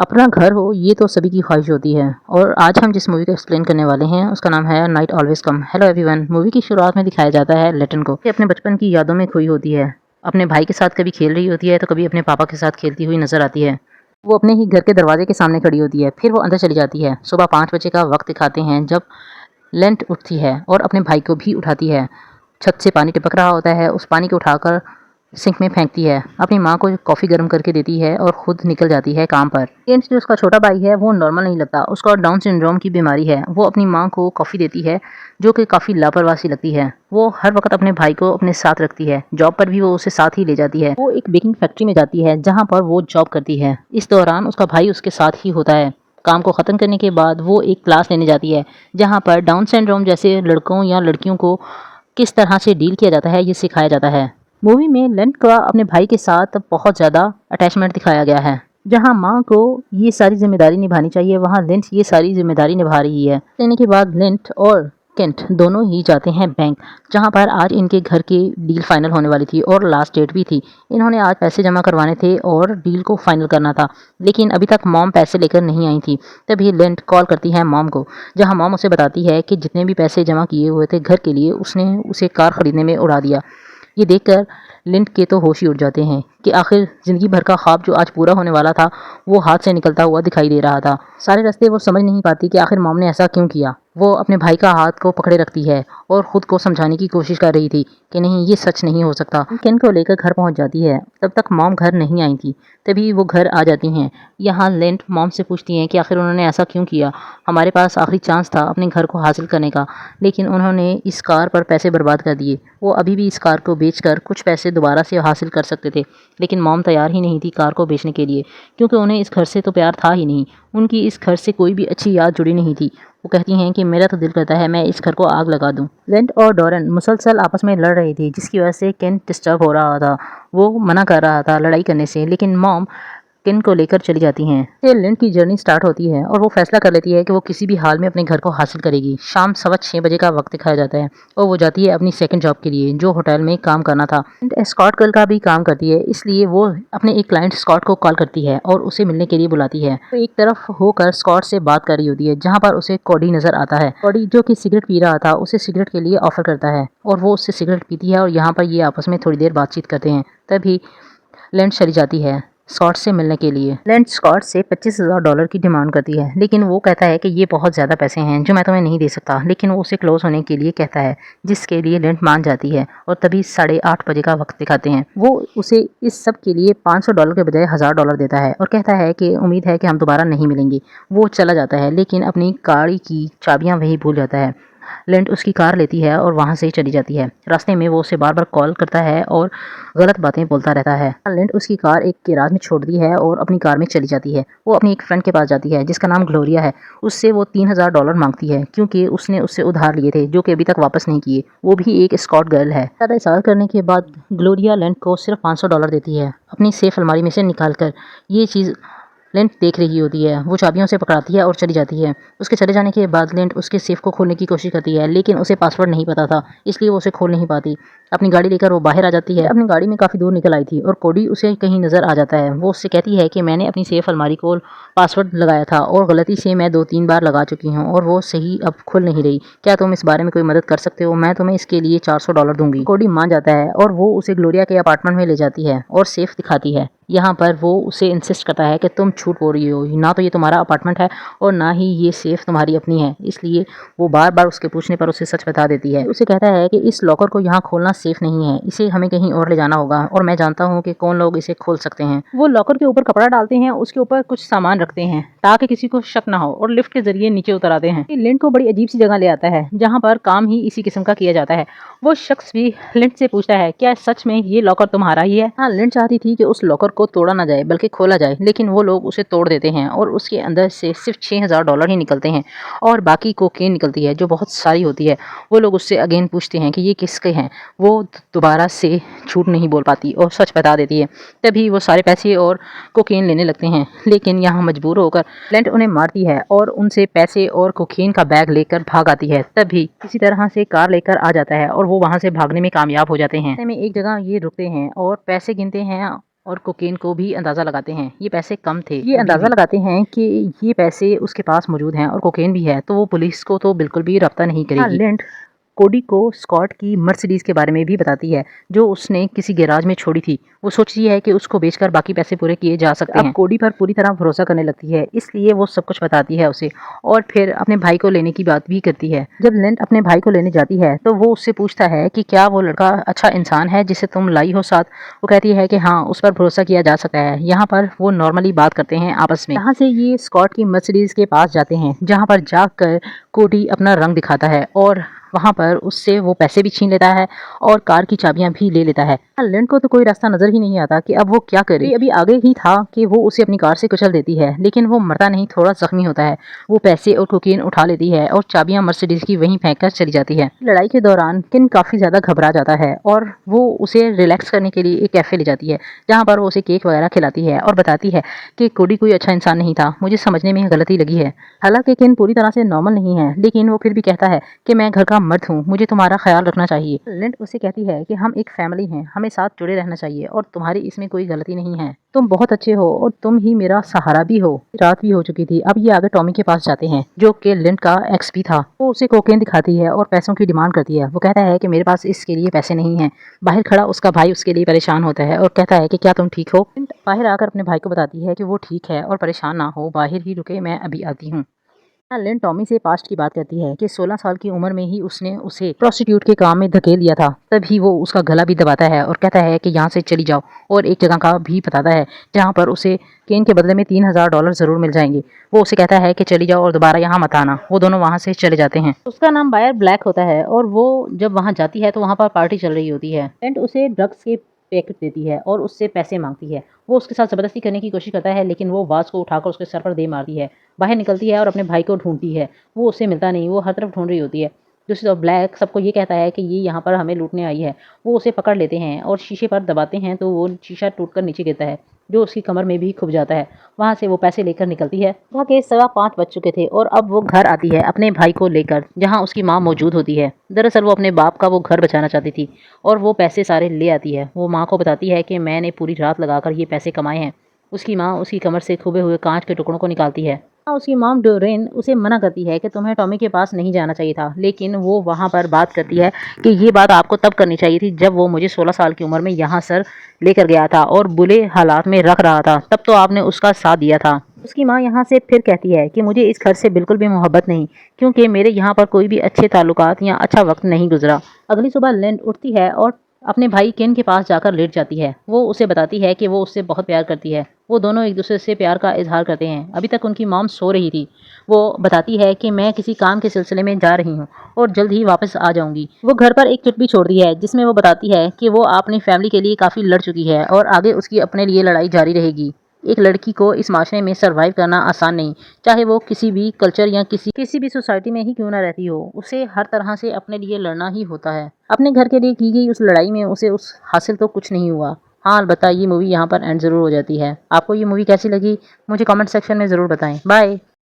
अपना घर हो ये तो सभी की ख्वाहिश होती है और आज हम जिस मूवी को एक्सप्लेन करने वाले हैं उसका नाम है night always come. Hello everyone. Movie की शुरुआत में दिखाया जाता है लेटन को, ये अपने बचपन की यादों में खोई होती है। अपने भाई के साथ कभी खेल रही होती है तो कभी अपने पापा के साथ खेलती हुई नजर आती है। वो अपने ही घर के दरवाजे के सामने खड़ी होती है, फिर वो अंदर चली जाती है। सुबह 5 बजे का वक्त दिखाते हैं जब लेंट उठती है और अपने भाई को भी उठाती है। छत से पानी टपक रहा होता है, उस पानी को उठाकर सिंक में फेंकती है, अपनी माँ को कॉफ़ी गर्म करके देती है और खुद निकल जाती है काम पर। केंट जो उसका छोटा भाई है वो नॉर्मल नहीं लगता, उसका डाउन सिंड्रोम की बीमारी है। वो अपनी माँ को कॉफ़ी देती है जो कि काफ़ी लापरवाही सी लगती है। वो हर वक्त अपने भाई को अपने साथ रखती है, जॉब पर भी वो उसे साथ ही ले जाती है। वो एक बेकिंग फैक्ट्री में जाती है जहाँ पर वो जॉब करती है। इस दौरान उसका भाई उसके साथ ही होता है। काम को ख़त्म करने के बाद वो एक क्लास लेने जाती है जहाँ पर डाउन सिंड्रोम जैसे लड़कों या लड़कियों को किस तरह से डील किया जाता है ये सिखाया जाता है। मूवी में लेंट का अपने भाई के साथ बहुत ज़्यादा अटैचमेंट दिखाया गया है। जहां माँ को ये सारी जिम्मेदारी निभानी चाहिए वहां लेंट ये सारी जिम्मेदारी निभा रही है। लेने के बाद लेंट और केंट दोनों ही जाते हैं बैंक, जहां पर आज इनके घर की डील फाइनल होने वाली थी और लास्ट डेट भी थी। इन्होंने आज पैसे जमा करवाने थे और डील को फाइनल करना था, लेकिन अभी तक मॉम पैसे लेकर नहीं आई थी। तभी लेंट कॉल करती है मॉम को, जहां मॉम उसे बताती है कि जितने भी पैसे जमा किए हुए थे घर के लिए उसने उसे कार खरीदने में उड़ा दिया। ये देखकर लिंट के तो होश ही उड़ जाते हैं कि आखिर ज़िंदगी भर का ख्वाब जो आज पूरा होने वाला था वो हाथ से निकलता हुआ दिखाई दे रहा था। सारे रास्ते वो समझ नहीं पाती कि आखिर मॉम ने ऐसा क्यों किया। वो अपने भाई का हाथ को पकड़े रखती है और ख़ुद को समझाने की कोशिश कर रही थी कि नहीं ये सच नहीं हो सकता। केन को लेकर घर पहुंच जाती है, तब तक मॉम घर नहीं आई थी। तभी वो घर आ जाती हैं। यहाँ लेंट मॉम से पूछती हैं कि आखिर उन्होंने ऐसा क्यों किया। हमारे पास आखिरी चांस था अपने घर को हासिल करने का, लेकिन उन्होंने इस कार पर पैसे बर्बाद कर दिए। वो अभी भी इस कार को बेचकर कुछ पैसे दोबारा से हासिल कर सकते थे, लेकिन मॉम तैयार ही नहीं थी कार को बेचने के लिए, क्योंकि उन्हें इस घर से तो प्यार था ही नहीं। उनकी इस घर से कोई भी अच्छी याद जुड़ी नहीं थी। वो कहती हैं कि मेरा तो दिल करता है मैं इस घर को आग लगा दूं। लेंट और डॉरन मुसलसल आपस में लड़ रही थी, जिसकी वजह से केन डिस्टर्ब हो रहा था। वो मना कर रहा था लड़ाई करने से, लेकिन मॉम केन को लेकर चली जाती हैं। फिर लिंट की जर्नी स्टार्ट होती है और वो फैसला कर लेती है कि वो किसी भी हाल में अपने घर को हासिल करेगी। शाम 6:15 का वक्त दिखाया जाता है और वो जाती है अपनी सेकंड जॉब के लिए, जो होटल में काम करना था। स्कॉट गर्ल का भी काम करती है, इसलिए वो अपने एक क्लाइंट स्कॉट को कॉल करती है और उसे मिलने के लिए बुलाती है। वो एक तरफ होकर स्कॉट से बात कर रही होती है, जहाँ पर उसे कोडी नजर आता है। कोडी जो कि सिगरेट पी रहा था उसे सिगरेट के लिए ऑफर करता है और वो उससे सिगरेट पीती है और यहाँ पर ये आपस में थोड़ी देर बातचीत करते हैं। तभी लेंट चली जाती है स्कॉट से मिलने के लिए। लेंट स्कॉट से $25,000 की डिमांड करती है, लेकिन वो कहता है कि ये बहुत ज़्यादा पैसे हैं जो मैं तुम्हें नहीं दे सकता, लेकिन वो उसे क्लोज होने के लिए कहता है, जिसके लिए लेंट मान जाती है। और तभी 8:30 का वक्त दिखाते हैं। वो उसे इस सब के लिए $500 के बजाय $1000 देता है और कहता है कि उम्मीद है कि हम दोबारा नहीं मिलेंगे। वो चला जाता है, लेकिन अपनी गाड़ी की चाबियाँ वही भूल जाता है। लेंट उसकी कार लेती है और वहाँ से चली जाती है। रास्ते में वो उसे बार बार कॉल करता है और गलत बातें बोलता रहता है। लेंट उसकी कार एक गैराज में छोड़ती है और अपनी कार में चली जाती है। वो अपनी एक फ्रेंड के पास जाती है जिसका नाम ग्लोरिया है। उससे वो $3000 मांगती है, क्योंकि उसने उससे उधार लिए थे जो कि अभी तक वापस नहीं किए। वो भी एक स्कॉट गर्ल है। ज़्यादा इशारा करने के बाद ग्लोरिया लेंट को सिर्फ $500 देती है, अपनी सेफ अलमारी में से निकाल कर। ये चीज़ लेंट देख रही होती है। वो चाबियों से पकड़ाती है और चली जाती है। उसके चले जाने के बाद लेंट उसके सेफ को खोलने की कोशिश करती है, लेकिन उसे पासवर्ड नहीं पता था, इसलिए वो उसे खोल नहीं पाती। अपनी गाड़ी लेकर वो बाहर आ जाती है। अपनी गाड़ी में काफ़ी दूर निकल आई थी और कोडी उसे कहीं नज़र आ जाता है। वो उससे कहती है कि मैंने अपनी सेफ अलमारी को पासवर्ड लगाया था और गलती से मैं 2-3 बार लगा चुकी हूँ और वो सही अब खुल नहीं रही। क्या तुम इस बारे में कोई मदद कर सकते हो? मैं तुम्हें इसके लिए $400 दूंगी। कोडी मान जाता है और वो उसे ग्लोरिया के अपार्टमेंट में ले जाती है और सेफ दिखाती है। यहाँ पर वो उसे इंसिस्ट करता है कि तुम झूठ बोल रही हो, ना तो ये तुम्हारा अपार्टमेंट है और ना ही ये सेफ तुम्हारी अपनी है। इसलिए वो बार बार उसके पूछने पर उसे सच बता देती है। उसे कहता है कि इस लॉकर को यहाँ खोलना सेफ नहीं है, इसे हमें कहीं और ले जाना होगा और मैं जानता हूँ कि कौन लोग इसे खोल सकते हैं। वो लॉकर के ऊपर कपड़ा डालते हैं, उसके ऊपर कुछ सामान रखते हैं ताकि किसी को शक ना हो और लिफ्ट के जरिए नीचे उतर आते हैं। लिंट को बड़ी अजीब सी जगह ले आता है जहाँ पर काम ही इसी किस्म का किया जाता है। वो शख्स भी लिंट से पूछता है क्या सच में ये लॉकर तुम्हारा ही है? हाँ, लिंट चाहती थी कि उस लॉकर को तोड़ा ना जाए बल्कि खोला जाए, लेकिन वो लोग उसे तोड़ देते हैं और उसके अंदर से सिर्फ $6000 ही निकलते हैं और बाकी कोकेन निकलती है जो बहुत सारी होती है। वो लोग उससे अगेन पूछते हैं कि ये किसके हैं। वो दोबारा से झूठ नहीं बोल पाती और सच बता देती है। तभी वो सारे पैसे और कोकेन लेने लगते हैं, लेकिन यहाँ मजबूर होकर लेंट उन्हें मारती है और उनसे पैसे और कोकेन का बैग लेकर भाग आती है। तभी किसी तरह से कार लेकर आ जाता है और वो वहाँ से भागने में कामयाब हो जाते हैं। में एक जगह ये रुकते हैं और पैसे गिनते हैं और कोकेन को भी अंदाज़ा लगाते हैं। ये पैसे कम थे। ये अंदाज़ा लगाते हैं कि ये पैसे उसके पास मौजूद हैं और कोकेन भी है, तो वो पुलिस को तो बिल्कुल भी रब्ता नहीं करेगी। लिंड कोडी को स्कॉट की मर्सिडीज के बारे में भी बताती है, जो उसने किसी गैराज में छोड़ी थी। वो सोचती है कि उसको बेचकर बाकी पैसे पूरे किए जा सकते हैं। अब कोडी पर पूरी तरह भरोसा करने लगती है, इसलिए वो सब कुछ बताती है उसे और फिर अपने भाई को लेने की बात भी करती है। जब लिंड अपने भाई को लेने जाती है तो वो उससे पूछता है कि क्या वो लड़का अच्छा इंसान है जिसे तुम लाई हो साथ। वो कहती है कि हाँ, उस पर भरोसा किया जा सकता है। यहाँ पर वो नॉर्मली बात करते हैं आपस में। यहाँ से ये स्कॉट की मर्सिडीज के पास जाते हैं, जहाँ पर जाकर कोडी अपना रंग दिखाता है और वहाँ पर उससे वो पैसे भी छीन लेता है और कार की चाबियां भी ले लेता है। लिंड को तो कोई रास्ता नजर ही नहीं आता कि अब वो क्या करे। अभी आगे ही था कि वो उसे अपनी कार से कुचल देती है, लेकिन वो मरता नहीं, थोड़ा जख्मी होता है। वो पैसे और कोकीन उठा लेती है और चाबियां मर्सिडीज की वहीं फेंक कर चली जाती है। लड़ाई के दौरान किन काफी ज्यादा घबरा जाता है और वो उसे रिलैक्स करने के लिए एक कैफे ले जाती है, जहाँ पर वो उसे केक वगैरह खिलाती है और बताती है कि कोडी कोई अच्छा इंसान नहीं था, मुझे समझने में गलती लगी है। हालांकि किन पूरी तरह से नॉर्मल नहीं है, लेकिन वो फिर भी कहता है कि मैं घर का मर्द हूँ, मुझे तुम्हारा ख्याल रखना चाहिए। लिंड उसे कहती है कि हम एक फैमिली हैं, हमें साथ जुड़े रहना चाहिए और तुम्हारी इसमें कोई गलती नहीं है। तुम बहुत अच्छे हो और तुम ही मेरा सहारा भी हो। रात भी हो चुकी थी। अब ये आगे टॉमी के पास जाते हैं, जो कि लिंड का एक्स भी था। वो उसे कोकेन दिखाती है और पैसों की डिमांड करती है। वो कहता है कि मेरे पास इसके लिए पैसे नहीं हैं। बाहर खड़ा उसका भाई उसके लिए परेशान होता है और कहता है कि क्या तुम ठीक हो। लिंड बाहर आकर अपने भाई को बताती है कि वो ठीक है और परेशान ना हो, बाहर ही रुके, मैं अभी आती हूँ। लिंड टॉमी से पास्ट की बात करती है कि 16 साल की उम्र में ही उसने उसे प्रोस्टिट्यूट के काम में धकेल दिया था। तभी वो उसका गला भी दबाता है और कहता है कि यहाँ से चली जाओ, और एक जगह का भी बताता है जहाँ पर उसे केन के बदले में $3000 जरूर मिल जाएंगे। वो उसे कहता है कि चली जाओ और दोबारा यहाँ मत आना। वो दोनों वहाँ से चले जाते हैं। उसका नाम बायर ब्लैक होता है और वो जब वहाँ जाती है तो वहाँ पर पार्टी चल रही होती है। लिंड उसे ड्रग्स के पैकेट देती है और उससे पैसे मांगती है। वो उसके साथ ज़बरदस्ती करने की कोशिश करता है, लेकिन वो वाज को उठाकर उसके सर पर दे मारती है। बाहर निकलती है और अपने भाई को ढूंढती है। वो उसे मिलता नहीं, वो हर तरफ ढूंढ रही होती है। दूसरी तरफ ब्लैक सबको ये कहता है कि ये यहाँ पर हमें लूटने आई है। वो उसे पकड़ लेते हैं और शीशे पर दबाते हैं तो वो शीशा टूटकर नीचे गिरता है, जो उसकी कमर में भी खुब जाता है। वहाँ से वो पैसे लेकर निकलती है। वहाँ के 5:15 बज चुके थे और अब वो घर आती है अपने भाई को लेकर, जहाँ उसकी माँ मौजूद होती है। दरअसल वो अपने बाप का वो घर बचाना चाहती थी और वो पैसे सारे ले आती है। वो माँ को बताती है कि मैंने पूरी रात लगाकर ये पैसे कमाए हैं। उसकी माँ उसकी कमर से खुबे हुए कांच के टुकड़ों को निकालती है। उसकी मॉम डोरेन उसे मना करती है कि तुम्हें टॉमी के पास नहीं जाना चाहिए था, लेकिन वो वहाँ पर बात करती है कि ये बात आपको तब करनी चाहिए थी जब वो मुझे 16 साल की उम्र में यहाँ सर लेकर गया था और बुरे हालात में रख रहा था, तब तो आपने उसका साथ दिया था। उसकी माँ यहाँ से फिर कहती है कि मुझे इस घर से बिल्कुल भी मोहब्बत नहीं, क्योंकि मेरे यहाँ पर कोई भी अच्छे ताल्लुकात या अच्छा वक्त नहीं गुजरा। अगली सुबह लिंड उठती है और अपने भाई केन के पास जाकर लेट जाती है। वो उसे बताती है कि वो उससे बहुत प्यार करती है। वो दोनों एक दूसरे से प्यार का इजहार करते हैं। अभी तक उनकी मॉम सो रही थी। वो बताती है कि मैं किसी काम के सिलसिले में जा रही हूँ और जल्द ही वापस आ जाऊंगी। वो घर पर एक चिट भी छोड़ती है जिसमें वो बताती है कि वो अपनी फैमिली के लिए काफ़ी लड़ चुकी है और आगे उसकी अपने लिए लड़ाई जारी रहेगी। एक लड़की को इस माशरे में सर्वाइव करना आसान नहीं, चाहे वो किसी भी कल्चर या किसी भी सोसाइटी में ही क्यों ना रहती हो, उसे हर तरह से अपने लिए लड़ना ही होता है। अपने घर के लिए की गई उस लड़ाई में उसे उस हासिल तो कुछ नहीं हुआ। हाँ, अलबत्ता ये मूवी यहाँ पर एंड ज़रूर हो जाती है। आपको ये मूवी कैसी लगी मुझे कमेंट सेक्शन में ज़रूर बताएं। बाय।